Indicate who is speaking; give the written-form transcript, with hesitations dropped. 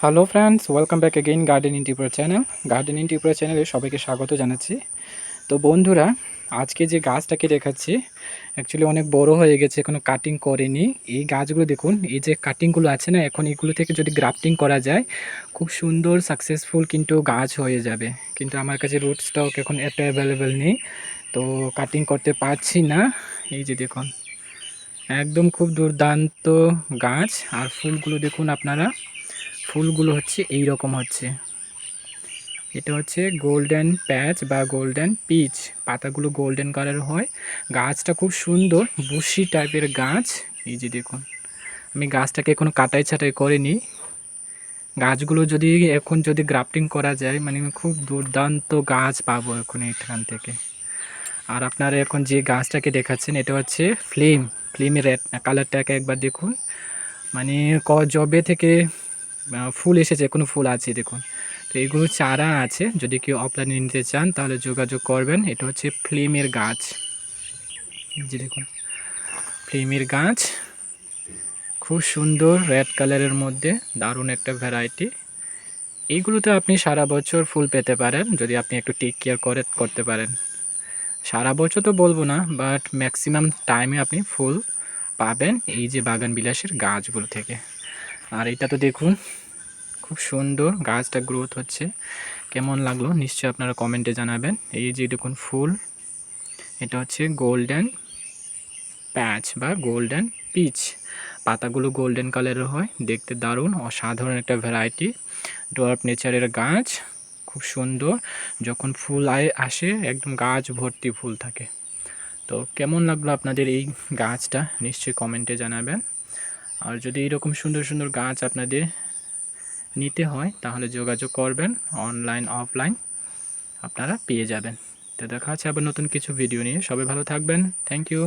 Speaker 1: Hello friends, welcome back again garden in Tripura channel. Garden in Tripura চ্যানেলে সবাইকে স্বাগত জানাচ্ছি। তো বন্ধুরা, আজকে যে গাছটাকে দেখাচ্ছি অ্যাকচুয়ালি অনেক বড় হয়ে গেছে, এখনও কাটিং করেনি। এই গাছগুলো দেখুন, এই যে কাটিংগুলো আছে না, এখন এগুলো থেকে যদি গ্রাফটিং করা যায় খুব সুন্দর সাকসেসফুল কিন্তু গাছ হয়ে যাবে। কিন্তু আমার কাছে রুট স্টক এখন এত অ্যাভেলেবেল নেই, তো কাটিং করতে পারছি না। এই যে দেখুন, একদম খুব দুর্দান্ত গাছ। আর ফুলগুলো দেখুন আপনারা, ফুলগুলো হচ্ছে এই রকম হচ্ছে। এটা হচ্ছে গোল্ডেন প্যাচ বা গোল্ডেন পিচ, পাতাগুলো গোল্ডেন কালার হয়। গাছটা খুব সুন্দর বুশি টাইপের গাছ। এই যে দেখুন, আমি গাছটাকে এখনো কাটাই ছাটাই করিনি। গাছগুলো যদি এখন যদি গ্রাফটিং করা যায় মানে খুব দুর্দান্ত গাছ পাবো এখন এখান থেকে। আর আপনারা এখন যে গাছটাকে দেখাচ্ছেন এটা হচ্ছে ফ্লেমের রেড কালারটাকে একবার দেখুন। মানে জবে থেকে ফুল এসেছে, এখনো ফুল আছে দেখুন। তো এগুলো চারা আছে, যদি কেউ অফলাইনে নিতে চান তাহলে যোগাযোগ করবেন। এটা হচ্ছে ফ্লেমের গাছ। যে দেখুন, ফ্লেমের গাছ খুব সুন্দর রেড কালারের মধ্যে, দারুণ একটা ভ্যারাইটি। এইগুলোতে আপনি সারা বছর ফুল পেতে পারেন যদি আপনি একটু টেক কেয়ার করতে পারেন। সারা বছর তো বলবো না, বাট ম্যাক্সিমাম টাইমে আপনি ফুল পাবেন এই যে বাগান বিলাসের গাছগুলো থেকে। আর এটা তো দেখুন, খুব সুন্দর গাছটা গ্রোথ হচ্ছে। কেমন লাগলো নিশ্চয়ই আপনারা কমেন্টে জানাবেন। এই যে দেখুন ফুল, এটা হচ্ছে গোল্ডেন প্যাচ বা গোল্ডেন পিচ। পাতাগুলো গোল্ডেন কালারের হয়, দেখতে দারুণ অসাধারণ একটা ভ্যারাইটি ডোয়ার্ফ নেচারের গাছ। খুব সুন্দর, যখন ফুল আসে একদম গাছ ভর্তি ফুল থাকে। তো কেমন লাগলো আপনাদের এই গাছটা নিশ্চয়ই কমেন্টে জানাবেন। আর যদি এইরকম সুন্দর সুন্দর গাছ আপনাদের নিতে হয় তাহলে যোগাযোগ করবেন, অনলাইন অফলাইন আপনারা পেয়ে যাবেন। তো দেখা হচ্ছে আবার নতুন কিছু ভিডিও নিয়ে। সবাই ভালো থাকবেন। Thank you.